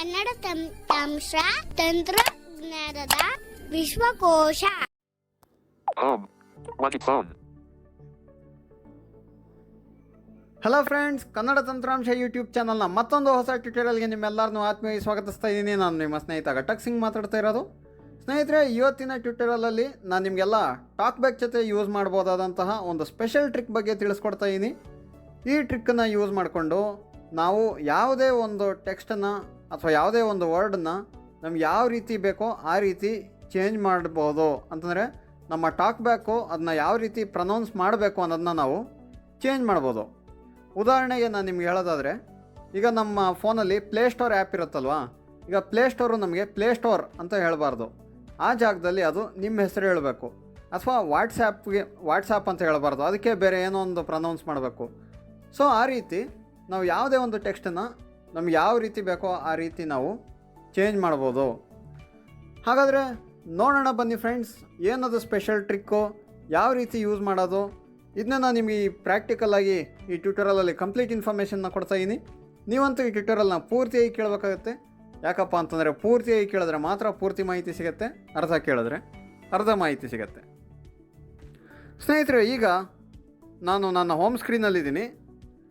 ಕನ್ನಡ ತಂತ್ರಾಂಶ ತಂತ್ರಜ್ಞಾನದ ವಿಶ್ವಕೋಶ. Hello friends, Kannada ತಂತ್ರಾಂಶ ಯೂಟ್ಯೂಬ್ ಚಾನಲ್ನ ಮತ್ತೊಂದು ಹೊಸ ಟ್ಯುಟೋರಿಯಲ್ಗೆ ನಿಮ್ಮೆಲ್ಲರನ್ನೂ ಆತ್ಮೀಯ ಸ್ವಾಗತಿಸ್ತಾ ಇದ್ದೀನಿ. ನಾನು ನಿಮ್ಮ ಸ್ನೇಹಿತ ಘಟಕ್ ಸಿಂಗ್ ಮಾತಾಡ್ತಾ ಇರೋದು. ಸ್ನೇಹಿತರೆ, ಇವತ್ತಿನ ಟ್ಯುಟೋರಿಯಲಲ್ಲಿ ನಾನು ನಿಮಗೆಲ್ಲ ಟಾಕ್ ಬ್ಯಾಕ್ ಜೊತೆ ಯೂಸ್ ಮಾಡ್ಬೋದಾದಂತಹ ಒಂದು ಸ್ಪೆಷಲ್ ಟ್ರಿಕ್ ಬಗ್ಗೆ ತಿಳಿಸ್ಕೊಡ್ತಾ ಇದ್ದೀನಿ. ಈ ಟ್ರಿಕ್ಕನ್ನು ಯೂಸ್ ಮಾಡಿಕೊಂಡು ನಾವು ಯಾವುದೇ ಒಂದು ಟೆಕ್ಸ್ಟನ್ನು ಅಥವಾ ಯಾವುದೇ ಒಂದು ವರ್ಡನ್ನು ನಮ್ಗೆ ಯಾವ ರೀತಿ ಬೇಕೋ ಆ ರೀತಿ ಚೇಂಜ್ ಮಾಡ್ಬೋದು. ಅಂತಂದರೆ ನಮ್ಮ ಟಾಕ್ ಬ್ಯಾಕು ಅದನ್ನ ಯಾವ ರೀತಿ ಪ್ರನೌನ್ಸ್ ಮಾಡಬೇಕು ಅನ್ನೋದನ್ನ ನಾವು ಚೇಂಜ್ ಮಾಡ್ಬೋದು. ಉದಾಹರಣೆಗೆ ನಾನು ನಿಮ್ಗೆ ಹೇಳೋದಾದರೆ, ಈಗ ನಮ್ಮ ಫೋನಲ್ಲಿ ಪ್ಲೇಸ್ಟೋರ್ ಆ್ಯಪ್ ಇರುತ್ತಲ್ವ, ಈಗ ಪ್ಲೇಸ್ಟೋರು ನಮಗೆ ಪ್ಲೇಸ್ಟೋರ್ ಅಂತ ಹೇಳಬಾರ್ದು. ಆ ಜಾಗದಲ್ಲಿ ಅದು ನಿಮ್ಮ ಹೆಸರು ಹೇಳಬೇಕು. ಅಥವಾ ವಾಟ್ಸಾಪ್ ಅಂತ ಹೇಳಬಾರ್ದು, ಅದಕ್ಕೆ ಬೇರೆ ಏನೋ ಒಂದು ಪ್ರನೌನ್ಸ್ ಮಾಡಬೇಕು. ಸೊ ಆ ರೀತಿ ನಾವು ಯಾವುದೇ ಒಂದು ಟೆಕ್ಸ್ಟನ್ನು ನಮ್ಗೆ ಯಾವ ರೀತಿ ಬೇಕೋ ಆ ರೀತಿ ನಾವು ಚೇಂಜ್ ಮಾಡ್ಬೋದು. ಹಾಗಾದರೆ ನೋಡೋಣ ಬನ್ನಿ ಫ್ರೆಂಡ್ಸ್, ಏನದು ಸ್ಪೆಷಲ್ ಟ್ರಿಕ್ಕು, ಯಾವ ರೀತಿ ಯೂಸ್ ಮಾಡೋದು, ಇದನ್ನ ನಾನು ನಿಮಗೆ ಈ ಪ್ರಾಕ್ಟಿಕಲಾಗಿ ಈ ಟ್ಯೂಟೋರಿಯಲಲ್ಲಿ ಕಂಪ್ಲೀಟ್ ಇನ್ಫಾರ್ಮೇಷನ್ನ ಕೊಡ್ತಾಯಿದ್ದೀನಿ. ನೀವಂತೂ ಈ ಟ್ಯೂಟೋರಿಯಲ್ನ ಪೂರ್ತಿಯಾಗಿ ಕೇಳಬೇಕಾಗತ್ತೆ. ಯಾಕಪ್ಪ ಅಂತಂದರೆ ಪೂರ್ತಿಯಾಗಿ ಕೇಳಿದ್ರೆ ಮಾತ್ರ ಪೂರ್ತಿ ಮಾಹಿತಿ ಸಿಗುತ್ತೆ, ಅರ್ಧ ಕೇಳಿದ್ರೆ ಅರ್ಧ ಮಾಹಿತಿ ಸಿಗುತ್ತೆ. ಸ್ನೇಹಿತರೆ, ಈಗ ನಾನು ನನ್ನ ಹೋಮ್ ಸ್ಕ್ರೀನಲ್ಲಿದ್ದೀನಿ.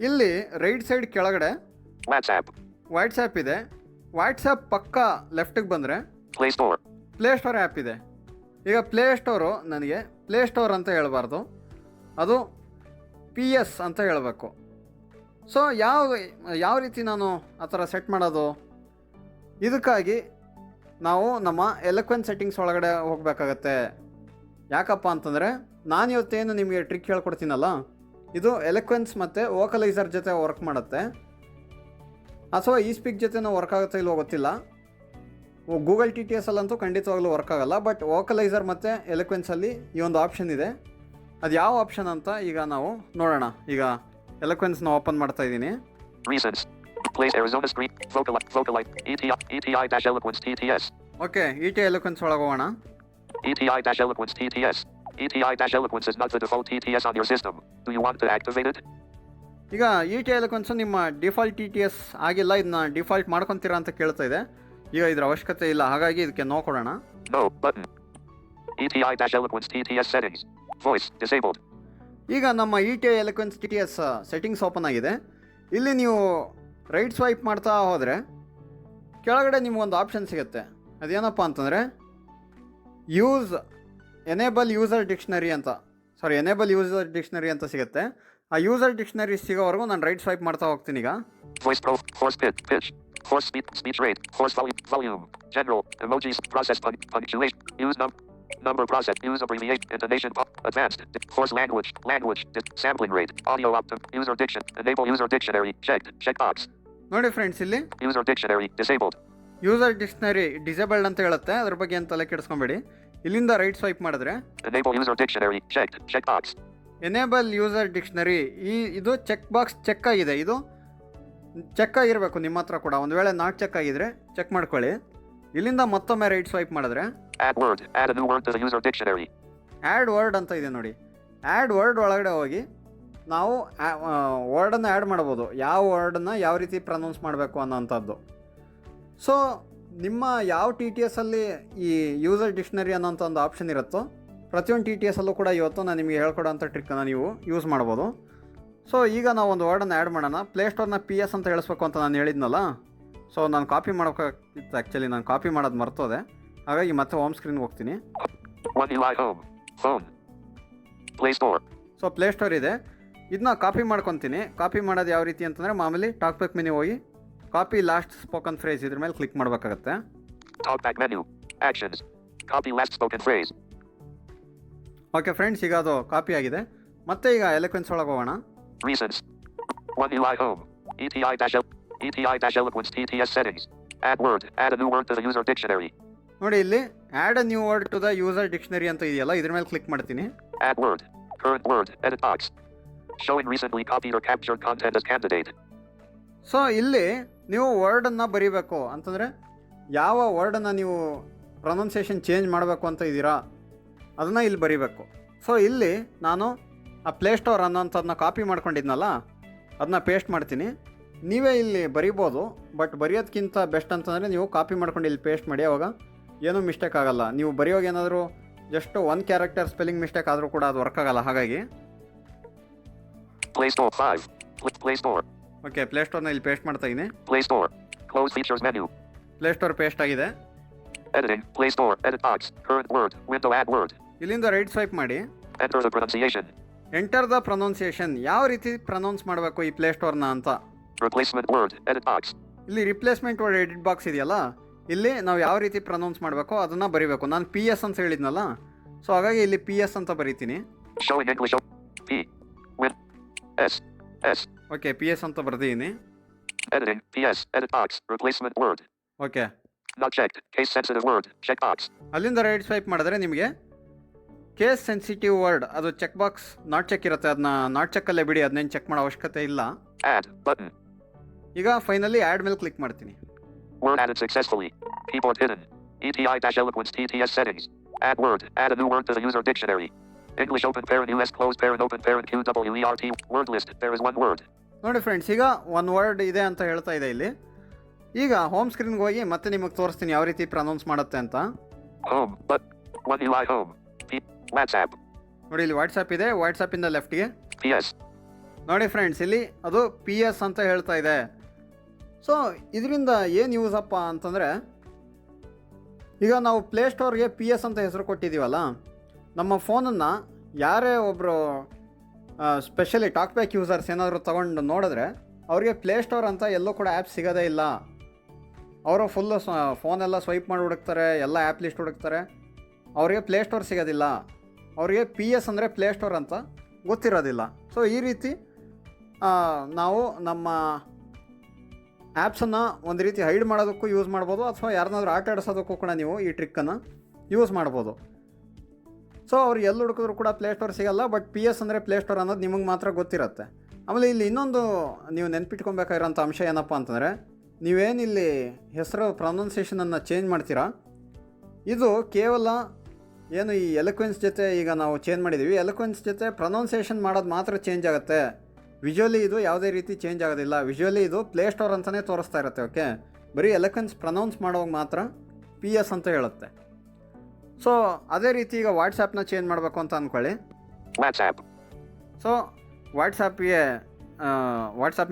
ಇಲ್ಲಿ ರೈಟ್ ಸೈಡ್ ಕೆಳಗಡೆ ವಾಟ್ಸಾಪ್ ಇದೆ. ವಾಟ್ಸಾಪ್ ಪಕ್ಕ ಲೆಫ್ಟಿಗೆ ಬಂದರೆ ಪ್ಲೇಸ್ಟೋರ್ ಆ್ಯಪ್ ಇದೆ. ಈಗ ಪ್ಲೇಸ್ಟೋರು ನನಗೆ ಪ್ಲೇಸ್ಟೋರ್ ಅಂತ ಹೇಳಬಾರ್ದು, ಅದು PS ಅಂತ ಹೇಳಬೇಕು. ಸೊ ಯಾವ ರೀತಿ ನಾನು ಆ ಥರ ಸೆಟ್ ಮಾಡೋದು, ಇದಕ್ಕಾಗಿ ನಾವು ನಮ್ಮ ಎಲಕ್ವೆನ್ಸ್ ಸೆಟ್ಟಿಂಗ್ಸ್ ಒಳಗಡೆ ಹೋಗಬೇಕಾಗತ್ತೆ. ಯಾಕಪ್ಪ ಅಂತಂದರೆ ನಾನು ಇವತ್ತೇನು ನಿಮಗೆ ಟ್ರಿಕ್ ಹೇಳ್ಕೊಡ್ತೀನಲ್ಲ, ಇದು ಎಲೆಕ್ವೆನ್ಸ್ ಮತ್ತು ವೋಕಲೈಸರ್ ಜೊತೆ ವರ್ಕ್ ಮಾಡುತ್ತೆ. ಅಥವಾ ಈ ಸ್ಪೀಕ್ ಜೊತೆನೂ ವರ್ಕ್ ಆಗುತ್ತೆ ಇಲ್ಲೋ ಗೊತ್ತಿಲ್ಲ. ಗೂಗಲ್ TTS ಅಲ್ಲಂತೂ ಖಂಡಿತವಾಗ್ಲೂ ವರ್ಕ್ ಆಗಲ್ಲ. ಬಟ್ ವೋಕಲೈಸರ್ ಮತ್ತು ಎಲೆಕ್ವೆನ್ಸಲ್ಲಿ ಈ ಒಂದು ಆಪ್ಷನ್ ಇದೆ. ಅದು ಯಾವ ಆಪ್ಷನ್ ಅಂತ ಈಗ ನಾವು ನೋಡೋಣ. ಈಗ ಎಲೆಕ್ವೆನ್ಸ್ನ ಓಪನ್ ಮಾಡ್ತಾ ಇದ್ದೀನಿ. ಓಕೆ, ETI ಎಲೆಕ್ವೆನ್ಸ್ ಒಳಗೆ ಹೋಗೋಣ. ETI-Eloquence TTS. ETI-Eloquence is not the default TTS on your system. Do you want to activate it? ಈಗ ETI ಎಲೆಕ್ವೆನ್ಸ್ ನಿಮ್ಮ ಡಿಫಾಲ್ಟ್ TTS ಆಗಿಲ್ಲ, ಇದನ್ನ ಡಿಫಾಲ್ಟ್ ಮಾಡ್ಕೊತೀರಾ ಅಂತ ಕೇಳ್ತಾ ಇದೆ. ಈಗ ಇದರ ಅವಶ್ಯಕತೆ ಇಲ್ಲ, ಹಾಗಾಗಿ ಇದಕ್ಕೆ ನೋ ಕೊಡೋಣ. No button. ETI-Eloquence TTS settings. Voice disabled. ಈಗ ನಮ್ಮ ETI ಎಲೆಕ್ವೆನ್ಸ್ TTS ಸೆಟ್ಟಿಂಗ್ಸ್ ಓಪನ್ ಆಗಿದೆ. ಇಲ್ಲಿ ನೀವು ರೈಟ್ ಸ್ವೈಪ್ ಮಾಡ್ತಾ ಹೋದರೆ ಕೆಳಗಡೆ ನಿಮಗೊಂದು ಆಪ್ಷನ್ ಸಿಗುತ್ತೆ. ಅದೇನಪ್ಪ ಅಂತಂದರೆ ಎನೇಬಲ್ ಯೂಸರ್ ಡಿಕ್ಷನರಿ ಅಂತ ಸಿಗುತ್ತೆ. ಆ ಯೂಸರ್ ಡಿಕ್ಷನರಿ ಸಿಗೋವರೆಗೂ ನಾನು ರೈಟ್ ಸ್ವೈಪ್ ಮಾಡ್ತಾ ಹೋಗ್ತೀನಿ. ಈಗ Voice pro, horse pitch, horse speech rate, horse volume, general, emojis, process punctuation, use number process, use abbreviation, intonation, advanced, horse language, sampling rate, audio user diction, enable user dictionary, checkbox. ನೋಡಿ friends, ಇಲ್ಲಿ user dictionary disabled. User dictionary disabled ಅಂತ ಹೇಳುತ್ತೆ, ಅದ್ರ ಬಗ್ಗೆ ಏನು ತಲೆ ಕೆಡಿಸ್ಕೊಂಬೇಡಿ. ಇಲ್ಲಿಂದ right swipe ಮಾಡಿದ್ರೆ enable user dictionary, checkbox. Enable user dictionary, ಇದು ಚೆಕ್ ಬಾಕ್ಸ್ ಚೆಕ್ ಆಗಿದೆ. ಇದು ಚೆಕ್ ಆಗಿರಬೇಕು ನಿಮ್ಮ ಹತ್ರ ಕೂಡ. ಒಂದು ವೇಳೆ ನಾಟ್ ಚೆಕ್ ಆಗಿದ್ರೆ ಚೆಕ್ ಮಾಡ್ಕೊಳ್ಳಿ. ಇಲ್ಲಿಂದ ಮತ್ತೊಮ್ಮೆ ರೈಟ್ ಸ್ವೈಪ್ ಮಾಡಿದ್ರೆ add a new word to the user dictionary. Add word ಅಂತ ಇದೆ ನೋಡಿ. ಆ್ಯಡ್ ವರ್ಡ್ ಒಳಗಡೆ ಹೋಗಿ ನಾವು ವರ್ಡನ್ನು ಆ್ಯಡ್ ಮಾಡ್ಬೋದು. ಯಾವ ವರ್ಡನ್ನು ಯಾವ ರೀತಿ ಪ್ರನೌನ್ಸ್ ಮಾಡಬೇಕು ಅನ್ನೋಂಥದ್ದು. ಸೊ ನಿಮ್ಮ ಯಾವ TTS ಅಲ್ಲಿ ಈ ಯೂಸರ್ ಡಿಕ್ಷನರಿ ಅನ್ನೋಂಥ ಒಂದು ಆಪ್ಷನ್ ಇರುತ್ತೋ, ಪ್ರತಿಯೊಂದು TTS ಅಲ್ಲೂ ಕೂಡ ಇವತ್ತು ನಾನು ನಿಮಗೆ ಹೇಳ್ಕೊಡೋಂಥ ಟ್ರಿಕ್ಕನ್ನು ನೀವು ಯೂಸ್ ಮಾಡ್ಬೋದು. ಸೊ ಈಗ ನಾವು ಒಂದು ವರ್ಡನ್ನು ಆ್ಯಡ್ ಮಾಡೋಣ. ಪ್ಲೇಸ್ಟೋರ್ನ PS ಅಂತ ಹೇಳಿಸ್ಬೇಕು ಅಂತ ನಾನು ಹೇಳಿದ್ನಲ್ಲ. ಸೊ ನಾನು ಕಾಪಿ ಮಾಡೋಕ್ಕಾಗಿತ್ತು, ಆ್ಯಕ್ಚುಲಿ ನಾನು ಕಾಪಿ ಮಾಡೋದು ಮರ್ತೋದೆ. ಹಾಗಾಗಿ ಮತ್ತೆ ಹೋಮ್ ಸ್ಕ್ರೀನ್ಗೆ ಹೋಗ್ತೀನಿ. ಸೊ ಪ್ಲೇಸ್ಟೋರ್ ಇದೆ, ಇದನ್ನ ಕಾಪಿ ಮಾಡ್ಕೊತೀನಿ. ಕಾಪಿ ಮಾಡೋದು ಯಾವ ರೀತಿ ಅಂತಂದರೆ, ಮಾಮೂಲಿ ಟಾಕ್ ಬ್ಯಾಕ್ ಮೆನು ಹೋಗಿ ಕಾಪಿ ಲಾಸ್ಟ್ ಸ್ಪೋಕನ್ ಫ್ರೇಸ್ ಇದ್ರ ಮೇಲೆ ಕ್ಲಿಕ್ ಮಾಡಬೇಕಾಗತ್ತೆ. ಓಕೆ ಫ್ರೆಂಡ್ಸ್, ಈಗ ಅದು ಕಾಪಿ ಆಗಿದೆ. ಮತ್ತೆ ಈಗ ಎಲೆಕ್ವೆನ್ಸ್ ಒಳಗೆ ಹೋಗೋಣ. ETI-Eloquence TTS settings. Add a new word to the user dictionary. ನೋಡಿ, ಇಲ್ಲಿ add a new word to the user dictionary ಅಂತ ಇದೆಯಲ್ಲ, ಇದ್ರ ಮೇಲೆ ಕ್ಲಿಕ್ ಮಾಡ್ತೀನಿ. Add word, current word, edit box. Showing recently copied or captured content as candidate. So ಇಲ್ಲಿ ನೀವು ವರ್ಡನ್ನು ಬರೀಬೇಕು. ಅಂತಂದರೆ ಯಾವ ವರ್ಡನ್ನು ನೀವು ಪ್ರೊನೌನ್ಸಿಯೇಷನ್ ಚೇಂಜ್ ಮಾಡಬೇಕು ಅಂತ ಇದ್ದೀರಾ ಅದನ್ನು ಇಲ್ಲಿ ಬರೀಬೇಕು. ಸೊ ಇಲ್ಲಿ ನಾನು ಆ ಪ್ಲೇಸ್ಟೋರ್ ಅನ್ನೋಂಥದ್ದನ್ನ ಕಾಪಿ ಮಾಡ್ಕೊಂಡಿದ್ನಲ್ಲ, ಅದನ್ನ ಪೇಸ್ಟ್ ಮಾಡ್ತೀನಿ. ನೀವೇ ಇಲ್ಲಿ ಬರಿಬೋದು, ಬಟ್ ಬರೆಯೋದಕ್ಕಿಂತ ಬೆಸ್ಟ್ ಅಂತಂದರೆ ನೀವು ಕಾಪಿ ಮಾಡ್ಕೊಂಡು ಇಲ್ಲಿ ಪೇಸ್ಟ್ ಮಾಡಿ, ಅವಾಗ ಏನೂ ಮಿಸ್ಟೇಕ್ ಆಗೋಲ್ಲ. ನೀವು ಬರೆಯೋವಾಗ ಏನಾದರೂ ಜಸ್ಟ್ ಒಂದು ಕ್ಯಾರೆಕ್ಟರ್ ಸ್ಪೆಲ್ಲಿಂಗ್ ಮಿಸ್ಟೇಕ್ ಆದರೂ ಕೂಡ ಅದು ವರ್ಕ್ ಆಗಲ್ಲ. ಹಾಗಾಗಿ Play Store 5. Play Store. Okay, ಪ್ಲೇಸ್ಟೋರ್ನ ಇಲ್ಲಿ ಪೇಸ್ಟ್ ಮಾಡ್ತಾ ಇದ್ದೀನಿ. Play Store. Close features menu. Play Store paste ಆಗಿದೆ. Editing. Play Store. Edit box. Current word. Window add word. ಇಲ್ಲಿಂದ ರೈಟ್ ಸ್ವೈಪ್ ಮಾಡಿ Enter the pronunciation. Enter the pronunciation. ಯಾವ ರೀತಿ pronounce ಮಾಡಬೇಕು ಈ ಪ್ಲೇಸ್ಟೋರ್ನ ಅಂತ. Replacement word. Edit box. ಇಲ್ಲಿ ರಿಪ್ಲೇಸ್ಮೆಂಟ್ ವರ್ಡ್ ಎಡಿಟ್ ಬಾಕ್ಸ್ ಇದೆಯಲ್ಲ, ಇಲ್ಲಿ ನಾವು ಯಾವ ರೀತಿ ಪ್ರೊನೌನ್ಸ್ ಮಾಡಬೇಕು ಅದನ್ನು ಬರಿಬೇಕು. ನಾನು ಪಿ ಎಸ್ ಅಂತ ಹೇಳಿದ್ನಲ್ಲ, ಸೊ ಹಾಗಾಗಿ ಇಲ್ಲಿ ಪಿ ಎಸ್ ಅಂತ ಬರೀತೀನಿ. Showing English. P. Win. S. S. Okay, P S ಅಂತ ಬರ್ದಿದ್ದೀನಿ. Editing. PS. Edit box. Replacement word. Okay, Not checked. Case sensitive word. Check box. ಅಲ್ಲಿಂದ ರೈಟ್ ಸ್ವೈಪ್ ಮಾಡಿದ್ರೆ ನಿಮಗೆ ಕೇಸ್ ಸೆನ್ಸಿಟಿವ್ ವರ್ಡ್ ಅದು ಚೆಕ್ ಬಾಕ್ಸ್ ನಾಟ್ ಚೆಕ್ ಇರುತ್ತೆ. ಅದನ್ನ not ಚೆಕ್ಕಲ್ಲೇ ಬಿಡಿ, ಅದನ್ನೇನು ಚೆಕ್ ಮಾಡೋ ಅವಶ್ಯಕತೆ ಇಲ್ಲ. Add. Button. ಈಗ ಫೈನಲಿ ಆ್ಯಡ್ ಮೇಲೆ ಕ್ಲಿಕ್ ಮಾಡ್ತೀನಿ. Word added successfully. Keyboard hidden. ETI-Eloquence TTS settings. Add word. Add a new word to the user dictionary. English open parent US close parent open parent QWERT. Word list. There is one word. ನೋಡಿ friends, ಈಗ ಒಂದು word ಇದೆ ಅಂತ ಹೇಳ್ತಾ ಇದೆ ಇಲ್ಲಿ. ಈಗ home ಸ್ಕ್ರೀನ್ಗೆ ಹೋಗಿ ಮತ್ತೆ ನಿಮಗೆ ತೋರಿಸ್ತೀನಿ ಯಾವ ರೀತಿ ಪ್ರೊನೌನ್ಸ್ ಮಾಡುತ್ತೆ ಅಂತ. Home. But. One UI home. WhatsApp. ನೋಡಿ ಇಲ್ಲಿ ವಾಟ್ಸಪ್ ಇದೆ, ವಾಟ್ಸಪ್ಪಿಂದ ಲೆಫ್ಟ್ಗೆ PS. ನೋಡಿ ಫ್ರೆಂಡ್ಸ್, ಇಲ್ಲಿ ಅದು ಪಿ ಎಸ್ ಅಂತ ಹೇಳ್ತಾ ಇದೆ. ಸೊ ಇದರಿಂದ ಏನು ಯೂಸ್ ಅಪ್ಪ ಅಂತಂದರೆ, ಈಗ ನಾವು ಪ್ಲೇಸ್ಟೋರ್ಗೆ ಪಿ ಎಸ್ ಅಂತ ಹೆಸರು ಕೊಟ್ಟಿದ್ದೀವಲ್ಲ, ನಮ್ಮ ಫೋನನ್ನು ಯಾರೇ ಒಬ್ಬರು ಸ್ಪೆಷಲಿ ಟಾಕ್ ಬ್ಯಾಕ್ ಯೂಸರ್ಸ್ ಏನಾದರೂ ತೊಗೊಂಡು ನೋಡಿದ್ರೆ ಅವ್ರಿಗೆ ಪ್ಲೇಸ್ಟೋರ್ ಅಂತ ಎಲ್ಲೂ ಕೂಡ ಆ್ಯಪ್ ಸಿಗೋದೇ ಇಲ್ಲ. ಅವರು ಫುಲ್ಲು ಫೋನೆಲ್ಲ ಸ್ವೈಪ್ ಮಾಡಿ ಹುಡುಕ್ತಾರೆ, ಎಲ್ಲ ಆ್ಯಪ್ ಲಿಸ್ಟ್ ಹುಡುಕ್ತಾರೆ, ಅವರಿಗೆ ಪ್ಲೇಸ್ಟೋರ್ ಸಿಗೋದಿಲ್ಲ. ಅವರಿಗೆ ಪಿ ಎಸ್ ಅಂದರೆ ಪ್ಲೇಸ್ಟೋರ್ ಅಂತ ಗೊತ್ತಿರೋದಿಲ್ಲ. ಸೊ ಈ ರೀತಿ ನಾವು ನಮ್ಮ ಆ್ಯಪ್ಸನ್ನು ಒಂದು ರೀತಿ ಹೈಡ್ ಮಾಡೋದಕ್ಕೂ ಯೂಸ್ ಮಾಡ್ಬೋದು, ಅಥವಾ ಯಾರನ್ನಾದ್ರೂ ಆಟ ಆಡಿಸೋದಕ್ಕೂ ಕೂಡ ನೀವು ಈ ಟ್ರಿಕ್ಕನ್ನು ಯೂಸ್ ಮಾಡ್ಬೋದು. ಸೊ ಅವ್ರು ಎಲ್ಲಿ ಹುಡುಕಿದ್ರು ಕೂಡ ಪ್ಲೇಸ್ಟೋರ್ ಸಿಗೋಲ್ಲ, ಬಟ್ ಪಿ ಎಸ್ ಅಂದರೆ ಪ್ಲೇಸ್ಟೋರ್ ಅನ್ನೋದು ನಿಮಗೆ ಮಾತ್ರ ಗೊತ್ತಿರುತ್ತೆ. ಆಮೇಲೆ ಇಲ್ಲಿ ಇನ್ನೊಂದು ನೀವು ನೆನ್ಪಿಟ್ಕೊಬೇಕಾಗಿರೋಂಥ ಅಂಶ ಏನಪ್ಪ ಅಂತಂದರೆ, ನೀವೇನಿಲ್ಲಿ ಹೆಸರು ಪ್ರೊನೌನ್ಸಿಯೇಷನನ್ನು ಚೇಂಜ್ ಮಾಡ್ತೀರಾ, ಇದು ಕೇವಲ ಏನು ಈ ಎಲಕ್ವೆನ್ಸ್ ಜೊತೆ ಈಗ ನಾವು ಚೇಂಜ್ ಮಾಡಿದ್ದೀವಿ, ಎಲಕ್ವೆನ್ಸ್ ಜೊತೆ ಪ್ರೊನೌನ್ಸಿಯೇಷನ್ ಮಾಡೋದು ಮಾತ್ರ ಚೇಂಜ್ ಆಗುತ್ತೆ. ವಿಜುವಲಿ ಇದು ಯಾವುದೇ ರೀತಿ ಚೇಂಜ್ ಆಗೋದಿಲ್ಲ. ವಿಜುವಲಿ ಇದು ಪ್ಲೇಸ್ಟೋರ್ ಅಂತಲೇ ತೋರಿಸ್ತಾ ಇರುತ್ತೆ. ಓಕೆ, ಬರೀ ಎಲಕ್ವೆನ್ಸ್ ಪ್ರೊನೌನ್ಸ್ ಮಾಡೋವಾಗ ಮಾತ್ರ ಪಿ ಎಸ್ ಅಂತ ಹೇಳುತ್ತೆ. ಸೊ ಅದೇ ರೀತಿ ಈಗ ವಾಟ್ಸಾಪ್ನ ಚೇಂಜ್ ಮಾಡಬೇಕು ಅಂತ ಅಂದ್ಕೊಳ್ಳಿ. WhatsApp. ಸೊ ವಾಟ್ಸಾಪ್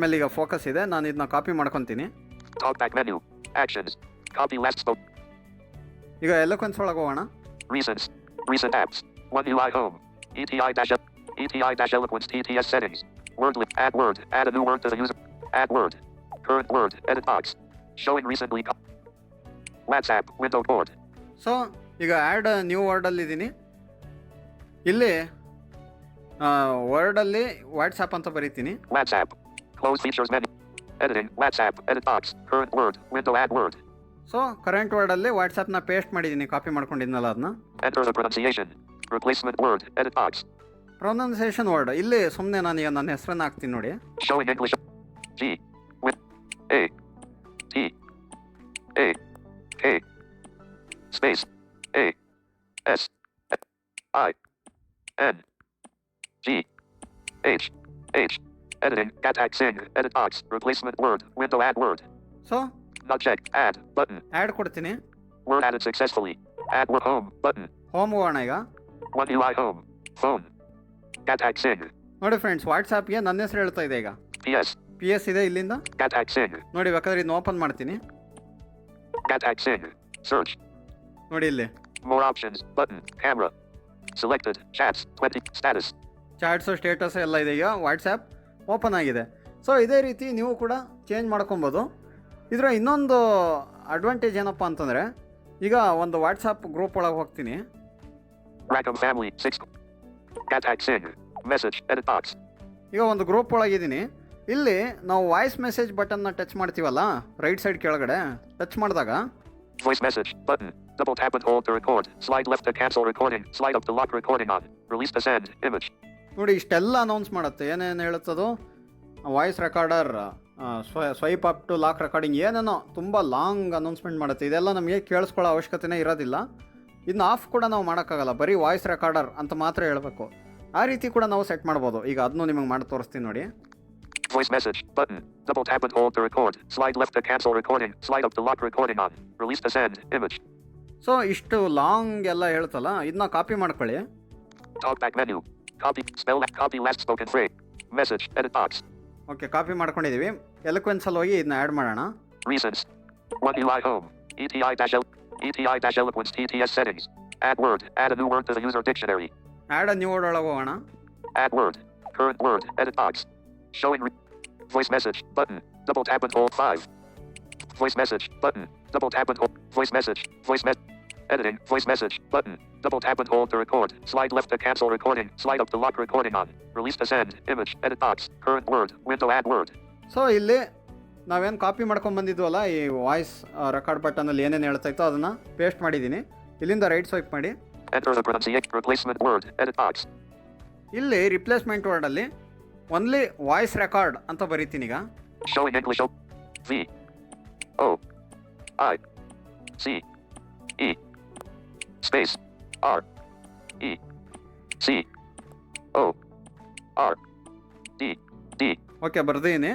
ಮೇಲೆ ಈಗ ಫೋಕಸ್ ಇದೆ, ನಾನು ಇದನ್ನ ಕಾಪಿ ಮಾಡ್ಕೊತೀನಿ. Talkback menu. Actions. Copy last spoke. ಈಗ ಎಲಕ್ವೆನ್ಸ್ ಒಳಗೆ ಹೋಗೋಣ. Recents. Recent apps. One UI home. ETI-Eloquence TTS settings. Word list. Add word. Add a new word to the user. Add word. Current word. Edit box. Showing recently. WhatsApp. Window board. So ಈಗ add new ವರ್ಡಲ್ಲಿದ್ದೀನಿ. ಇಲ್ಲಿ ವರ್ಡಲ್ಲಿ WhatsApp ಅಂತ ಬರೀತೀನಿ. WhatsApp. Close features menu. Editing. WhatsApp. Edit box. Current word. Window add word. So current ವರ್ಡಲ್ಲಿ ವಾಟ್ಸಾಪ್ನ paste ಮಾಡಿದ್ದೀನಿ, copy ಮಾಡ್ಕೊಂಡಿದ್ನಲ್ಲ ಅದನ್ನ. Enter the pronunciation. Replacement word. Edit box. Pronunciation word ಇಲ್ಲಿ ಸುಮ್ಮನೆ ನಾನೀಗ ನನ್ನ ಹೆಸರನ್ನು ಹಾಕ್ತೀನಿ ನೋಡಿ. Showing English. G. With. A. T. A. K. Space. A. S. I. N. G. H. H. Editing. Ghatak Singh. Edit box. Replacement word. Window add word. So Not checked. Add. Button. Add ಕೊಡ್ತೀನಿ. Word added successfully. Add word home. Button. Home ಹೋಗೋಣ ಈಗ. One UI home. Phone. Ghatak Singh. ನೋಡಿ friends, ವಾಟ್ಸಾಪ್ಗೆ ನನ್ನ ಹೆಸರು ಹೇಳ್ತಾ ಇದೆ ಈಗ. PS. P S ಇದೆ ಇಲ್ಲಿಂದ. Ghatak Singh. ನೋಡಿ, ಬೇಕಾದ್ರೆ ಇದನ್ನ ಓಪನ್ ಮಾಡ್ತೀನಿ. Ghatak Singh. Search. ನೋಡಿ ಇಲ್ಲಿ More options. Button. Camera. Selected. Chats. 20. Status. Chaats status ಎಲ್ಲ ಇದೆ. ಈಗ ವಾಟ್ಸಾಪ್ ಓಪನ್ ಆಗಿದೆ. ಸೊ ಇದೇ ರೀತಿ ನೀವು ಕೂಡ ಚೇಂಜ್ ಮಾಡ್ಕೊಬೋದು. ಇದರ ಇನ್ನೊಂದು ಅಡ್ವಾಂಟೇಜ್ ಏನಪ್ಪ ಅಂತಂದರೆ, ಈಗ ಒಂದು ವಾಟ್ಸಾಪ್ ಗ್ರೂಪ್ ಒಳಗೆ ಹೋಗ್ತೀನಿ. Rackham family. 6. Ghatak Singh. Message. Edit box. ಈಗ ಒಂದು ಗ್ರೂಪ್ ಒಳಗಿದ್ದೀನಿ. ಇಲ್ಲಿ ನಾವು ವಾಯ್ಸ್ ಮೆಸೇಜ್ ಬಟನ್ನ ಟಚ್ ಮಾಡ್ತೀವಲ್ಲ, ರೈಟ್ ಸೈಡ್ ಕೆಳಗಡೆ ಟಚ್ ಮಾಡಿದಾಗ Voice message. Button. Double tap and hold to record. Slide left to cancel recording. Slide up to lock recording on. Release to send. Image. ನೋಡಿ, ಇಷ್ಟೆಲ್ಲ announce ಮಾಡುತ್ತೆ. ಏನೇನು ಹೇಳುತ್ತದು, voice recorder, swipe up to lock recording, ಏನೇನೋ ತುಂಬ long announcement ಮಾಡುತ್ತೆ. ಇದೆಲ್ಲ ನಮಗೆ ಕೇಳಿಸ್ಕೊಳ್ಳೋ ಅವಶ್ಯಕತೆನೇ ಇರೋದಿಲ್ಲ. ಇದನ್ನ ಆಫ್ ಕೂಡ ನಾವು ಮಾಡೋಕ್ಕಾಗಲ್ಲ, ಬರೀ ವಾಯ್ಸ್ ರೆಕಾರ್ಡರ್ ಅಂತ ಮಾತ್ರ ಹೇಳಬೇಕು. ಆ ರೀತಿ ಕೂಡ ನಾವು ಸೆಟ್ ಮಾಡ್ಬೋದು. ಈಗ ಅದನ್ನು ನಿಮಗೆ ಮಾಡಿ ತೋರಿಸ್ತೀನಿ ನೋಡಿ. Voice message. Button. Double tap and hold to record. Slide left to cancel recording. Slide up to lock recording on. Release to send. Image. So ಇಷ್ಟು ಲಾಂಗ್ ಎಲ್ಲ ಹೇಳ್ತಲ್ಲ, ಇದನ್ನ ಕಾಪಿ ಮಾಡ್ಕೊಳ್ಳಿ. Talkback menu. Copy. Spell. Copy last spoken phrase. Message. Edit box. Okay, copy ಮಾಡ್ಕೊಂಡಿದ್ದೀವಿ. ಎಲಕ್ವೆನ್ಸಲ್ಲಿ ಹೋಗಿ ಇದನ್ನ add ಮಾಡೋಣ. Reasons. 1 UI home. ETI-Eloquence TTS settings. Add word. Add a new word to the user dictionary. Add new word ಒಳಗೆ ಹೋಗೋಣ. Add word. Current word. Edit box. Showing voice message. Button. Double tap and hold 5. Voice message. Button. Double tap and hold. Voice message. Voice message. Editing. Voice message. Button. Double tap and hold to record. Slide left to cancel recording. Slide up to lock recording on. Release to send. Image. Edit box. Current word. Window. Add word. So ಇಲ್ಲಿ ನಾವೇನು copy ಮಾಡ್ಕೊಂಡು ಬಂದಿದ್ವಲ್ಲ, ಈ voice record ಬಟನಲ್ಲಿ ಏನೇನು ಹೇಳ್ತಾ ಇತ್ತೋ ಅದನ್ನು paste ಮಾಡಿದ್ದೀನಿ. ಇಲ್ಲಿಂದ ರೈಟ್ ಸ್ವೈಪ್ ಮಾಡಿ. Enter the pronunciation. Replacement word. Edit box. ಇಲ್ಲಿ ರಿಪ್ಲೇಸ್ಮೆಂಟ್ ವರ್ಡಲ್ಲಿ ಒನ್ಲಿ ವಾಯ್ಸ್ ರೆಕಾರ್ಡ್ ಅಂತ ಬರೀತೀನಿ ಈಗ. Showing English. V. O. I. C. E. Space. R. E. C. O. R. D. D. Okay, ಬರ್ದೀನಿ.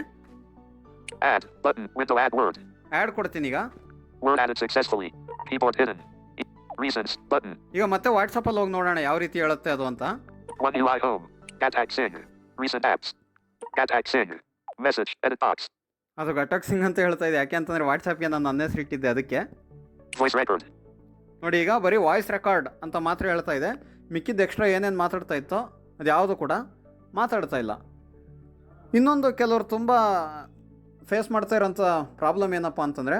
Add. Button. Window. Add word. Add ಕೊಡ್ತೀನಿ ಈಗ. Word added successfully. Keyboard hidden. Reasons. Button. ಈಗ ಮತ್ತೆ ವಾಟ್ಸಪ್ಪಲ್ಲಿ ಹೋಗಿ ನೋಡೋಣ ಯಾವ ರೀತಿ ಹೇಳುತ್ತೆ ಅದು ಅಂತ. 1 UI home. Ghatak Singh. Recent apps. Ghatak Singh. Message. Edit box. ಅದು ಘಟಕ್ ಸಿಂಗ್ ಅಂತ ಹೇಳ್ತಾ ಇದೆ. ಯಾಕೆ ಅಂತಂದರೆ ವಾಟ್ಸಪ್ಗೆ ನಾನು ನನ್ನ ಹೆಸರು ಇಟ್ಟಿದ್ದೆ ಅದಕ್ಕೆ. Voice record. ನೋಡಿ, ಈಗ ಬರೀ ವಾಯ್ಸ್ ರೆಕಾರ್ಡ್ ಅಂತ ಮಾತ್ರ ಹೇಳ್ತಾ ಇದೆ. ಮಿಕ್ಕಿದ್ದು ಎಕ್ಸ್ಟ್ರಾ ಏನೇನು ಮಾತಾಡ್ತಾ ಇತ್ತೋ ಅದು ಯಾವುದು ಕೂಡ ಮಾತಾಡ್ತಾ ಇಲ್ಲ. ಇನ್ನೊಂದು ಕೆಲವರು ತುಂಬ ಫೇಸ್ ಮಾಡ್ತಾ ಇರೋಂಥ ಪ್ರಾಬ್ಲಮ್ ಏನಪ್ಪ ಅಂತಂದರೆ,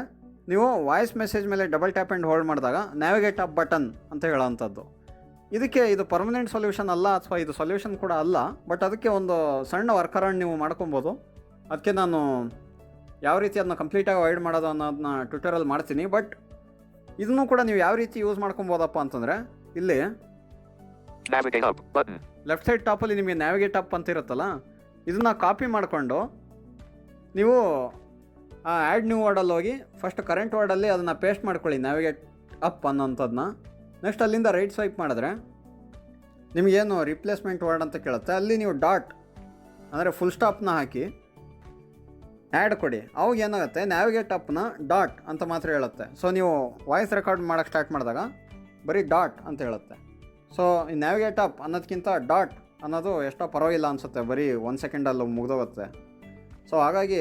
ನೀವು ವಾಯ್ಸ್ ಮೆಸೇಜ್ ಮೇಲೆ ಡಬಲ್ ಟ್ಯಾಪ್ ಆ್ಯಂಡ್ ಹೋಲ್ಡ್ ಮಾಡಿದಾಗ ನ್ಯಾವಿಗೇಟ್ ಅಪ್ ಬಟನ್ ಅಂತ ಹೇಳೋವಂಥದ್ದು. ಇದಕ್ಕೆ ಇದು ಪರ್ಮನೆಂಟ್ ಸೊಲ್ಯೂಷನ್ ಅಲ್ಲ, ಅಥವಾ ಇದು ಸೊಲ್ಯೂಷನ್ ಕೂಡ ಅಲ್ಲ. ಬಟ್ ಅದಕ್ಕೆ ಒಂದು ಸಣ್ಣ ವರ್ಕ್ ಅರೌಂಡ್ ನೀವು ಮಾಡ್ಕೊಬೋದು. ಅದಕ್ಕೆ ನಾನು ಯಾವ ರೀತಿ ಅದನ್ನ ಕಂಪ್ಲೀಟಾಗಿ ಅವಾಯ್ಡ್ ಮಾಡೋದು ಅನ್ನೋದನ್ನ ಟ್ವಿಟರಲ್ಲಿ ಮಾಡ್ತೀನಿ. ಬಟ್ ಇದನ್ನು ಕೂಡ ನೀವು ಯಾವ ರೀತಿ ಯೂಸ್ ಮಾಡ್ಕೊಬೋದಪ್ಪ ಅಂತಂದರೆ, ಇಲ್ಲಿ Navigate up button. Left side ಟಾಪಲ್ಲಿ ನಿಮಗೆ ನ್ಯಾವಿಗೇಟ್ ಅಪ್ ಅಂತ ಇರುತ್ತಲ್ಲ, ಇದನ್ನು ಕಾಪಿ ಮಾಡಿಕೊಂಡು ನೀವು ಆ ಆ್ಯಡ್ ನ್ಯೂ ವರ್ಡಲ್ಲಿ ಹೋಗಿ ಫಸ್ಟ್ ಕರೆಂಟ್ ವರ್ಡಲ್ಲಿ ಅದನ್ನು ಪೇಸ್ಟ್ ಮಾಡ್ಕೊಳ್ಳಿ, ನ್ಯಾವಿಗೇಟ್ ಅಪ್ ಅನ್ನೋಂಥದ್ದನ್ನ. ನೆಕ್ಸ್ಟ್ ಅಲ್ಲಿಂದ ರೈಟ್ ಸ್ವೈಪ್ ಮಾಡಿದ್ರೆ ನಿಮಗೇನು ರಿಪ್ಲೇಸ್ಮೆಂಟ್ ವರ್ಡ್ ಅಂತ ಕೇಳುತ್ತೆ, ಅಲ್ಲಿ ನೀವು ಡಾಟ್ ಅಂದರೆ ಫುಲ್ ಸ್ಟಾಪ್ನ ಹಾಕಿ ಆ್ಯಡ್ ಕೊಡಿ. ಅವಾಗ ಏನಾಗುತ್ತೆ, ನ್ಯಾವಿಗೇಟ್ ಅಪ್ನ ಡಾಟ್ ಅಂತ ಮಾತ್ರ ಹೇಳುತ್ತೆ. ಸೊ ನೀವು ವಾಯ್ಸ್ ರೆಕಾರ್ಡ್ ಮಾಡೋಕ್ಕೆ ಸ್ಟಾರ್ಟ್ ಮಾಡಿದಾಗ ಬರೀ ಡಾಟ್ ಅಂತ ಹೇಳುತ್ತೆ. ಸೊ ಈ ನ್ಯಾವಿಗೇಟ್ ಅಪ್ ಅನ್ನೋದಕ್ಕಿಂತ ಡಾಟ್ ಅನ್ನೋದು ಎಷ್ಟೋ ಪರವಾಗಿಲ್ಲ ಅನಿಸುತ್ತೆ, ಬರೀ 1 ಸೆಕೆಂಡಲ್ಲಿ ಮುಗ್ದೋಗುತ್ತೆ. ಸೊ ಹಾಗಾಗಿ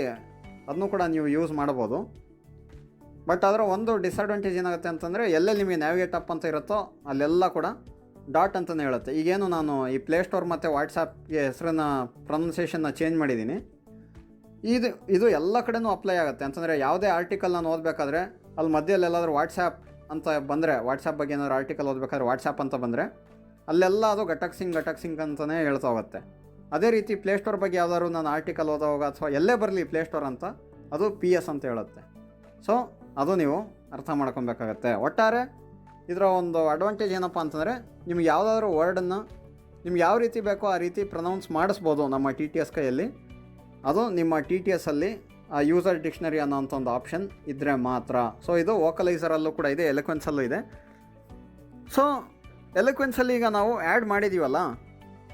ಅದನ್ನು ಕೂಡ ನೀವು ಯೂಸ್ ಮಾಡ್ಬೋದು. ಬಟ್ ಅದರ ಒಂದು ಡಿಸಡ್ವಾಂಟೇಜ್ ಏನಾಗುತ್ತೆ ಅಂತಂದರೆ, ಎಲ್ಲೆಲ್ಲಿ ನಿಮಗೆ ನ್ಯಾವಿಗೇಟ್ ಅಪ್ ಅಂತ ಇರುತ್ತೋ ಅಲ್ಲೆಲ್ಲ ಕೂಡ ಡಾಟ್ ಅಂತಲೇ ಹೇಳುತ್ತೆ. ಈಗೇನು ನಾನು ಈ ಪ್ಲೇಸ್ಟೋರ್ ಮತ್ತು ವಾಟ್ಸಪ್ಗೆ ಹೆಸರನ್ನ ಪ್ರೊನೌನ್ಸಿಯೇಷನ್ನ ಚೇಂಜ್ ಮಾಡಿದ್ದೀನಿ. ಇದು ಎಲ್ಲ ಕಡೆನೂ ಅಪ್ಲೈ ಆಗುತ್ತೆ. ಅಂತಂದರೆ ಯಾವುದೇ ಆರ್ಟಿಕಲ್ ನಾನು ಓದಬೇಕಾದ್ರೆ ಅಲ್ಲಿ ಮಧ್ಯೆಲ್ಲೆಲ್ಲಾದರೂ ವಾಟ್ಸಪ್ ಅಂತ ಬಂದರೆ, ವಾಟ್ಸಪ್ ಬಗ್ಗೆ ಏನಾದರೂ ಆರ್ಟಿಕಲ್ ಓದಬೇಕಾದ್ರೆ ವಾಟ್ಸಪ್ ಅಂತ ಬಂದರೆ ಅಲ್ಲೆಲ್ಲ ಅದು ಘಟಕ್ ಸಿಂಗ್ ಅಂತಲೇ ಹೇಳ್ತಾ ಹೋಗುತ್ತೆ. ಅದೇ ರೀತಿ ಪ್ಲೇಸ್ಟೋರ್ ಬಗ್ಗೆ ಯಾವ್ದಾದ್ರು ನಾನು ಆರ್ಟಿಕಲ್ ಓದೋವಾಗ ಅಥವಾ ಎಲ್ಲೇ ಬರಲಿ ಪ್ಲೇಸ್ಟೋರ್ ಅಂತ, ಅದು PS ಅಂತ ಹೇಳುತ್ತೆ. ಸೊ ಅದು ನೀವು ಅರ್ಥ ಮಾಡ್ಕೊಬೇಕಾಗತ್ತೆ. ಒಟ್ಟಾರೆ ಇದರ ಒಂದು ಅಡ್ವಾಂಟೇಜ್ ಏನಪ್ಪ ಅಂತಂದರೆ, ನಿಮ್ಗೆ ಯಾವುದಾದ್ರೂ ವರ್ಡನ್ನು ನಿಮ್ಗೆ ಯಾವ ರೀತಿ ಬೇಕೋ ಆ ರೀತಿ ಪ್ರೊನೌನ್ಸ್ ಮಾಡಿಸ್ಬೋದು ನಮ್ಮ TTS ಕೈಯಲ್ಲಿ. ಅದು ನಿಮ್ಮ TTSಲ್ಲಿ ಆ ಯೂಸರ್ ಡಿಕ್ಷನರಿ ಅನ್ನೋಂಥ ಒಂದು ಆಪ್ಷನ್ ಇದ್ದರೆ ಮಾತ್ರ. ಸೊ ಇದು ವೋಕಲೈಸರಲ್ಲೂ ಕೂಡ ಇದೆ, ಎಲಕ್ವೆನ್ಸಲ್ಲೂ ಇದೆ. ಸೊ ಎಲಕ್ವೆನ್ಸಲ್ಲಿ ಈಗ ನಾವು ಆ್ಯಡ್ ಮಾಡಿದ್ದೀವಲ್ಲ,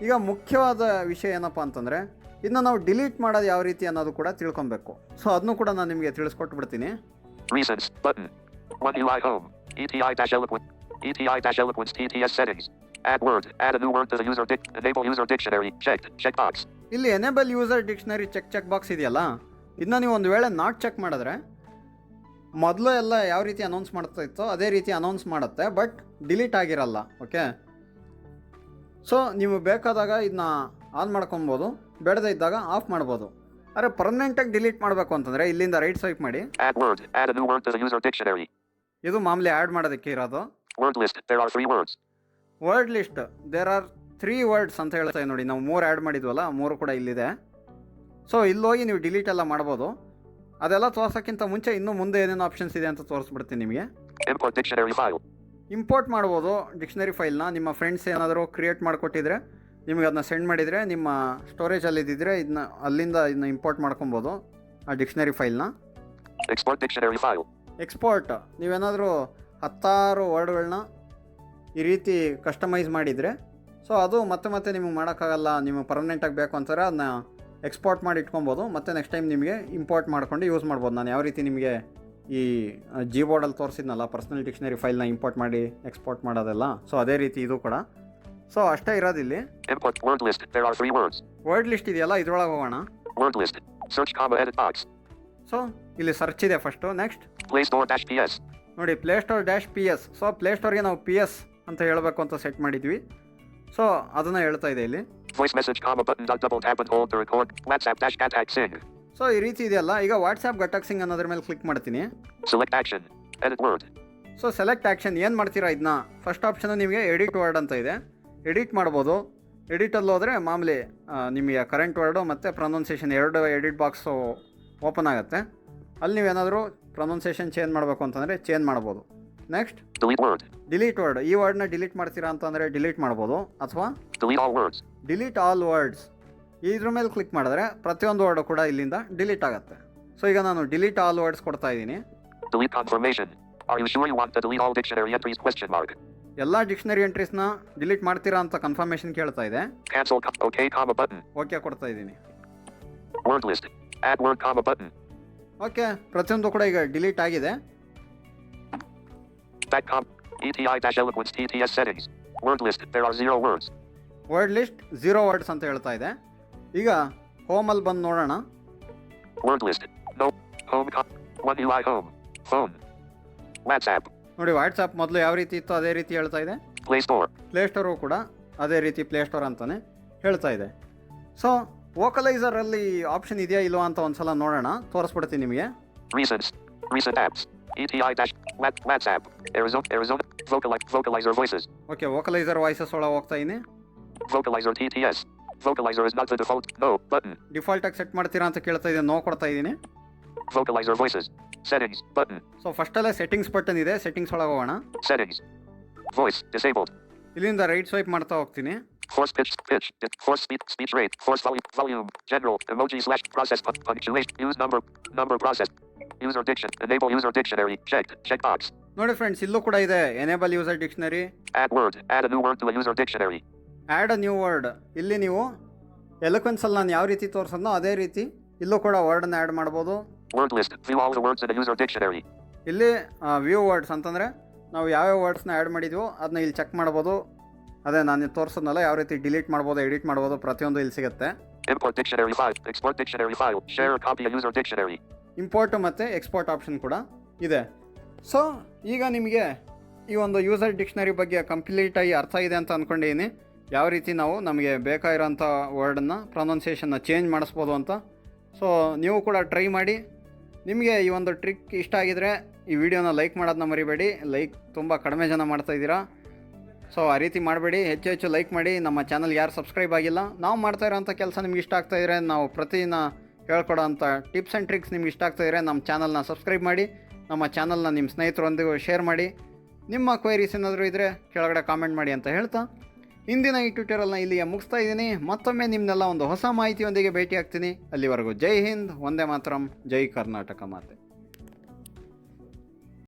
ಈಗ ಮುಖ್ಯವಾದ ವಿಷಯ ಏನಪ್ಪ ಅಂತಂದರೆ, ಇದನ್ನ ನಾವು ಡಿಲೀಟ್ ಮಾಡೋದು ಯಾವ ರೀತಿ ಅನ್ನೋದು ಕೂಡ ತಿಳ್ಕೊಬೇಕು. ಸೊ ಅದನ್ನು ಕೂಡ ನಾನು ನಿಮಗೆ ತಿಳಿಸ್ಕೊಟ್ಬಿಡ್ತೀನಿ. Reasons. Button. 1 UI home. ETI-Eloquence TTS settings. Add word. Add a new word to the user enable user dictionary. Checked. Check box. ಇಲ್ಲಿ enable user dictionary check box ಇದೆಯಲ್ಲ, ಇದನ್ನ ನೀವು ಒಂದು ವೇಳೆ ನಾಟ್ ಚೆಕ್ ಮಾಡಿದ್ರೆ, ಮೊದಲು ಎಲ್ಲ ಯಾವ ರೀತಿ ಅನೌನ್ಸ್ ಮಾಡ್ತಾ ಇತ್ತೋ ಅದೇ ರೀತಿ ಅನೌನ್ಸ್ ಮಾಡುತ್ತೆ, ಬಟ್ ಡಿಲೀಟ್ ಆಗಿರಲ್ಲ. ಓಕೆ, ಸೊ ನೀವು ಬೇಕಾದಾಗ ಇದನ್ನ ಆನ್ ಮಾಡ್ಕೊಬೋದು, ಬೇಡದೇ ಇದ್ದಾಗ ಆಫ್ ಮಾಡ್ಬೋದು. ಆದರೆ ಪರ್ಮನೆಂಟಾಗಿ ಡಿಲೀಟ್ ಮಾಡಬೇಕು ಅಂತಂದರೆ ಇಲ್ಲಿಂದ ರೈಟ್ ಸ್ವೈಪ್ ಮಾಡಿ. Add word. Add a new word to the user dictionary. ಇದು ಮಾಮೂಲಿ ಆ್ಯಡ್ ಮಾಡೋದಕ್ಕೆ ಇರೋದು. Word list. There are 3 words. Word list. There are 3 words ಅಂತ ಹೇಳ್ತಾ ನೋಡಿ. ನಾವು 3 ಆ್ಯಡ್ ಮಾಡಿದ್ವಲ್ಲ, 3 ಕೂಡ ಇಲ್ಲಿದೆ. ಸೊ ಇಲ್ಲೋಗಿ ನೀವು ಡಿಲೀಟ್ ಎಲ್ಲ ಮಾಡ್ಬೋದು. ಅದೆಲ್ಲ ತೋರ್ಸೋಕ್ಕಿಂತ ಮುಂಚೆ ಇನ್ನೂ ಮುಂದೆ ಏನೇನು ಆಪ್ಷನ್ಸ್ ಇದೆ ಅಂತ ತೋರಿಸ್ಬಿಡ್ತೀನಿ ನಿಮಗೆ. Import dictionary file. ಇಂಪೋರ್ಟ್ ಮಾಡ್ಬೋದು ಡಿಕ್ಷನರಿ ಫೈಲ್ನ. ನಿಮ್ಮ ಫ್ರೆಂಡ್ಸ್ ಏನಾದರೂ ಕ್ರಿಯೇಟ್ ಮಾಡಿಕೊಟ್ಟಿದ್ರೆ, ನಿಮಗೆ ಅದನ್ನ ಸೆಂಡ್ ಮಾಡಿದರೆ, ನಿಮ್ಮ ಸ್ಟೋರೇಜಲ್ಲಿ ಇದ್ದಿದ್ರೆ ಅಲ್ಲಿಂದ ಇದನ್ನ ಇಂಪೋರ್ಟ್ ಮಾಡ್ಕೊಬೋದು ಆ ಡಿಕ್ಷನರಿ ಫೈಲ್ನ. Export dictionary file. ಎಕ್ಸ್ಪೋರ್ಟ್, ನೀವೇನಾದರೂ 10 ವರ್ಡ್ಗಳನ್ನ ಈ ರೀತಿ ಕಸ್ಟಮೈಸ್ ಮಾಡಿದರೆ, ಸೊ ಅದು ಮತ್ತೆ ನಿಮಗೆ ಮಾಡೋಕ್ಕಾಗಲ್ಲ, ನಿಮಗೆ ಪರ್ಮನೆಂಟಾಗಿ ಬೇಕು ಅಂತಾರೆ, ಅದನ್ನ ಎಕ್ಸ್ಪೋರ್ಟ್ ಮಾಡಿ ಇಟ್ಕೊಬೋದು ಮತ್ತು ನೆಕ್ಸ್ಟ್ ಟೈಮ್ ನಿಮಗೆ ಇಂಪೋರ್ಟ್ ಮಾಡ್ಕೊಂಡು ಯೂಸ್ ಮಾಡ್ಬೋದು. ನಾನು ಯಾವ ರೀತಿ ನಿಮಗೆ ಈ ಬೋರ್ಡಲ್ಲಿ ತೋರಿಸಿದ್ನಲ್ಲ ಪರ್ಸನಲ್ ಡಿಕ್ಷನರಿ ಫೈಲ್ನ ಇಂಪೋರ್ಟ್ ಮಾಡಿ ಎಕ್ಸ್ಪೋರ್ಟ್ ಮಾಡೋದೆಲ್ಲ, ಸೊ ಅದೇ ರೀತಿ ಇದು ಕೂಡ. ಸೊ ಅಷ್ಟೇ ಇರೋದಿಲ್ಲಿ. Word list. There are 3 words. Word list ಇದೆಯಲ್ಲ, ಇದ್ರೊಳಗೆ ಹೋಗೋಣ. Word list. Search, edit box. So ಇಲ್ಲಿ ಸರ್ಚ್ ಇದೆ first. Next Play Store -PS. ನೋಡಿ, ಪ್ಲೇಸ್ಟೋರ್ -PS. ಸೊ ಪ್ಲೇಸ್ಟೋರ್ಗೆ ನಾವು PS ಅಂತ ಹೇಳಬೇಕು ಅಂತ ಸೆಟ್ ಮಾಡಿದ್ವಿ. ಸೊ ಅದನ್ನು ಹೇಳ್ತಾ ಇದೆ ಇಲ್ಲಿ. Voice message, button, double tap and hold to record. WhatsApp Ghatak Singh. So ಈ ರೀತಿ ಇದೆಯಲ್ಲ. ಈಗ ವಾಟ್ಸ್ಆ್ಯಪ್ ಘಟಕ್ ಸಿಂಗ್ ಅನ್ನೋದ್ರ ಮೇಲೆ ಕ್ಲಿಕ್ ಮಾಡ್ತೀನಿ. Select action. Edit word. So select action ಏನು ಮಾಡ್ತೀರಾ ಇದನ್ನ, ಫಸ್ಟ್ ಆಪ್ಷನು ನಿಮಗೆ ಎಡಿಟ್ ವರ್ಡ್ ಅಂತ ಇದೆ, ಎಡಿಟ್ ಮಾಡ್ಬೋದು. ಎಡಿಟಲ್ಲಿ ಹೋದರೆ ಮಾಮೂಲಿ ನಿಮಗೆ ಕರೆಂಟ್ ವರ್ಡು ಮತ್ತು ಪ್ರೊನೌನ್ಸಿಯೇಷನ್ 2 ಎಡಿಟ್ ಬಾಕ್ಸು ಓಪನ್ ಆಗುತ್ತೆ. ಅಲ್ಲಿ ನೀವೇನಾದರೂ ಪ್ರೊನೌನ್ಸಿಯೇಷನ್ ಚೇಂಜ್ ಮಾಡಬೇಕು ಅಂತಂದರೆ ಚೇಂಜ್ ಮಾಡ್ಬೋದು. Next delete word. ಈ ವರ್ಡ್ನ ಡಿಲೀಟ್ ಮಾಡ್ತೀರಾ ಅಂತಂದರೆ ಡಿಲೀಟ್ ಮಾಡ್ಬೋದು, ಅಥವಾ ಡಿಲೀಟ್ ಆಲ್ ವರ್ಡ್ಸ್ ಇದ್ರ ಮೇಲೆ ಕ್ಲಿಕ್ ಮಾಡಿದ್ರೆ ಪ್ರತಿಯೊಂದು ವರ್ಡು ಕೂಡ ಇಲ್ಲಿಂದ ಡಿಲೀಟ್ ಆಗುತ್ತೆ. ಸೊ ಈಗ ನಾನು ಡಿಲೀಟ್ ಆಲ್ ವರ್ಡ್ಸ್ ಕೊಡ್ತಾ ಇದ್ದೀನಿ. Delete confirmation. Are you sure you want to delete all dictionary entries? ? ಎಲ್ಲ ಡಿಕ್ಷನರಿ ಎಂಟ್ರೀಸ್ನ ಡಿಲೀಟ್ ಮಾಡ್ತೀರಾ ಅಂತ ಕನ್ಫರ್ಮೇಷನ್ ಕೇಳ್ತಾ ಇದೆ. Cancel. OK, button. ಓಕೆ ಕೊಡ್ತಾ ಇದ್ದೀನಿ. Word list. Add word, button. Okay, ಪ್ರತಿಯೊಂದು ಕೂಡ ಈಗ ಡಿಲೀಟ್ ಆಗಿದೆ. ETI-Eloquence TTS settings. Word list. There are 0 words. Word list 0 words ಅಂತ ಹೇಳ್ತಾ ಇದೆ. ಈಗ ಹೋಮಲ್ಲಿ ಬಂದು ನೋಡೋಣ. Word list. No. Home. One UI home. Phone. WhatsApp. ನೋಡಿ, ವಾಟ್ಸಪ್ ಮೊದಲು ಯಾವ ರೀತಿ ಇತ್ತು ಅದೇ ರೀತಿ ಹೇಳ್ತಾ ಇದೆ. Play Store. ಪ್ಲೇಸ್ಟೋರು ಕೂಡ ಅದೇ ರೀತಿ ಪ್ಲೇಸ್ಟೋರ್ ಅಂತಾನೆ ಹೇಳ್ತಾ ಇದೆ. ಸೊ ವೋಕಲೈಸರಲ್ಲಿ ಆಪ್ಷನ್ ಇದೆಯಾ ಇಲ್ವಾ ಅಂತ ಒಂದ್ಸಲ ನೋಡೋಣ, ತೋರಿಸ್ಬಿಡ್ತೀನಿ ನಿಮಗೆ. Recent apps. ETI-WhatsApp. Arizona. Vocalizer voices. Okay, Vocalizer voices ಒಳಗೆ ಹೋಗ್ತಾ ಇದ್ದೀನಿ. Vocalizer TTS. Vocalizer is not the default. No button. Default ಆಗಿ ಸೆಟ್ ಮಾಡ್ತೀರಾ ಅಂತ ಕೇಳ್ತಾ ಇದೆ, ನೋ ಕೊಡ್ತಾ ಇದ್ದೀನಿ. Vocalizer voices. Settings button. So ಫಸ್ಟಲ್ಲೇ ಸೆಟ್ಟಿಂಗ್ಸ್ ಬಟನ್ ಇದೆ, ಸೆಟ್ಟಿಂಗ್ಸ್ ಒಳಗೆ ಹೋಗೋಣ. Settings. Voice disabled. ಇಲ್ಲಿಂದ ರೈಟ್ ಸ್ವೈಪ್ ಮಾಡ್ತಾ ಹೋಗ್ತೀನಿ. Force pitch, force speech rate, force volume, general, emoji / process punctuation, use number process, user diction, enable user dictionary, checkbox. ನೋಡಿ friends, ಇಲ್ಲೂ ಕೂಡ ಇದೆ enable user dictionary. Add a new word to a user dictionary. Add a new word. ಇಲ್ಲಿ ನೀವು ಎಲಕ್ವೆನ್ಸಲ್ಲಿ ನಾನು ಯಾವ ರೀತಿ ತೋರಿಸೋದೋ ಅದೇ ರೀತಿ ಇಲ್ಲೂ ಕೂಡ ವರ್ಡನ್ನು ಆ್ಯಡ್ ಮಾಡ್ಬೋದು. Word list. View all the words in a user dictionary. ಇಲ್ಲಿ ವ್ಯೂ ವರ್ಡ್ಸ್ ಅಂತಂದರೆ ನಾವು ಯಾವ್ಯಾವ ವರ್ಡ್ಸ್ನ ಆ್ಯಡ್ ಮಾಡಿದ್ವೋ ಅದನ್ನ ಇಲ್ಲಿ ಚೆಕ್ ಮಾಡ್ಬೋದು. ಅದೇ ನಾನು ತೋರಿಸೋದ್ನಲ್ಲ ಯಾವ ರೀತಿ ಡಿಲೀಟ್ ಮಾಡ್ಬೋದು, ಎಡಿಟ್ ಮಾಡ್ಬೋದು, ಪ್ರತಿಯೊಂದು ಇಲ್ಲಿ ಸಿಗುತ್ತೆ. Import dictionary file, export dictionary file, share or copy a user dictionary. Import ಮತ್ತು ಎಕ್ಸ್ಪೋರ್ಟ್ ಆಪ್ಷನ್ ಕೂಡ ಇದೆ. ಸೊ ಈಗ ನಿಮಗೆ ಈ ಒಂದು ಯೂಸರ್ ಡಿಕ್ಷನರಿ ಬಗ್ಗೆ ಕಂಪ್ಲೀಟಾಗಿ ಅರ್ಥ ಇದೆ ಅಂತ ಅಂದ್ಕೊಂಡಿದ್ದೀನಿ. ಯಾವ ರೀತಿ ನಾವು ನಮಗೆ ಬೇಕಾಗಿರೋಂಥ ವರ್ಡನ್ನು ಪ್ರೊನೌನ್ಸಿಯೇಷನ್ನ ಚೇಂಜ್ ಮಾಡಿಸ್ಬೋದು ಅಂತ. ಸೊ ನೀವು ಕೂಡ ಟ್ರೈ ಮಾಡಿ. ನಿಮಗೆ ಈ ಒಂದು ಟ್ರಿಕ್ ಇಷ್ಟ ಆಗಿದರೆ ಈ ವಿಡಿಯೋನ ಲೈಕ್ ಮಾಡೋದನ್ನ ಮರಿಬೇಡಿ. ಲೈಕ್ ತುಂಬ ಕಡಿಮೆ ಜನ ಮಾಡ್ತಾಯಿದ್ದೀರಾ. ಸೊ ಆ ರೀತಿ ಮಾಡಬೇಡಿ, ಹೆಚ್ಚು ಲೈಕ್ ಮಾಡಿ. ನಮ್ಮ ಚಾನಲ್ ಯಾರು ಸಬ್ಸ್ಕ್ರೈಬ್ ಆಗಿಲ್ಲ, ನಾವು ಮಾಡ್ತಾ ಇರೋಂಥ ಕೆಲಸ ನಿಮ್ಗೆ ಇಷ್ಟ ಆಗ್ತಾಯಿದ್ರೆ, ನಾವು ಪ್ರತಿದಿನ ಹೇಳ್ಕೊಡೋ ಅಂಥ ಟಿಪ್ಸ್ ಆ್ಯಂಡ್ ಟ್ರಿಕ್ಸ್ ನಿಮ್ಗೆ ಇಷ್ಟ ಆಗ್ತಾಯಿದ್ರೆ ನಮ್ಮ ಚಾನಲ್ನ ಸಬ್ಸ್ಕ್ರೈಬ್ ಮಾಡಿ, ನಮ್ಮ ಚಾನಲ್ನ ನಿಮ್ಮ ಸ್ನೇಹಿತರೊಂದಿಗೆ ಶೇರ್ ಮಾಡಿ. ನಿಮ್ಮ ಕ್ವೈರೀಸ್ ಏನಾದರೂ ಇದ್ದರೆ ಕೆಳಗಡೆ ಕಾಮೆಂಟ್ ಮಾಡಿ ಅಂತ ಹೇಳ್ತಾ ಇಂದಿನ ಈ ಟ್ಯೂಟೋರಿಯಲ್ನ ಇಲ್ಲಿಗೆ ಮುಗಿಸ್ತಾ ಇದ್ದೀನಿ. ಮತ್ತೊಮ್ಮೆ ನಿಮ್ಮನ್ನೆಲ್ಲ ಒಂದು ಹೊಸ ಮಾಹಿತಿಯೊಂದಿಗೆ ಭೇಟಿ ಆಗ್ತೀನಿ. ಅಲ್ಲಿವರೆಗೂ ಜೈ ಹಿಂದ್, ವಂದೇ ಮಾತರಂ, ಜೈ ಕರ್ನಾಟಕ ಮಾತೆ.